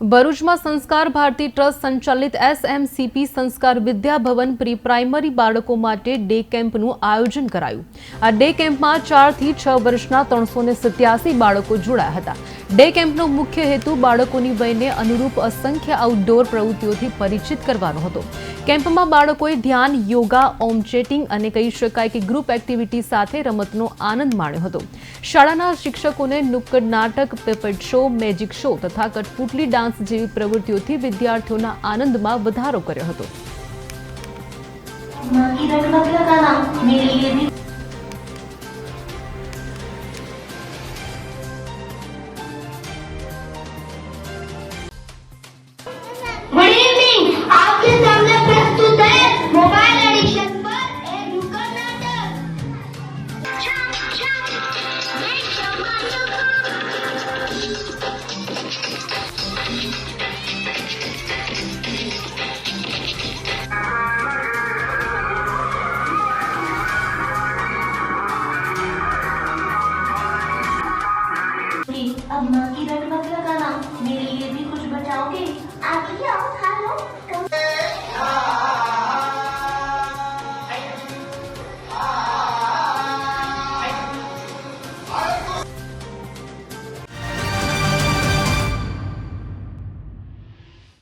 ભરૂચમાં સંસ્કાર ભારતી ટ્રસ્ટ સંચાલિત SMCP સંસ્કાર વિદ્યા ભવન પ્રી પ્રાઇમરી બાળકો માટે ડે કેમ્પનું આયોજન કરાયું। આ ડે કેમ્પમાં 4 થી 6 વર્ષના 387 બાળકો જોડાયા હતા। ડે કેમ્પનો મુખ્ય હેતુ બાળકોની વયને અનુરૂપ અસંખ્ય આઉટડોર પ્રવૃત્તિઓથી પરિચિત કરવાનો હતો। કેમ્પમાં બાળકોએ ધ્યાન, યોગા, ઓમ ચેટિંગ અને કહી શકાય કે ગ્રુપ એક્ટિવિટી સાથે રમતનો આનંદ માણ્યો હતો। શાળાના શિક્ષકોને નુક્કડ નાટક, પેપેટ શો, મેજિક શો તથા કઠપુતલી ડાન્સ જેવી પ્રવૃત્તિઓથી વિદ્યાર્થીઓના આનંદમાં વધારો કર્યો હતો।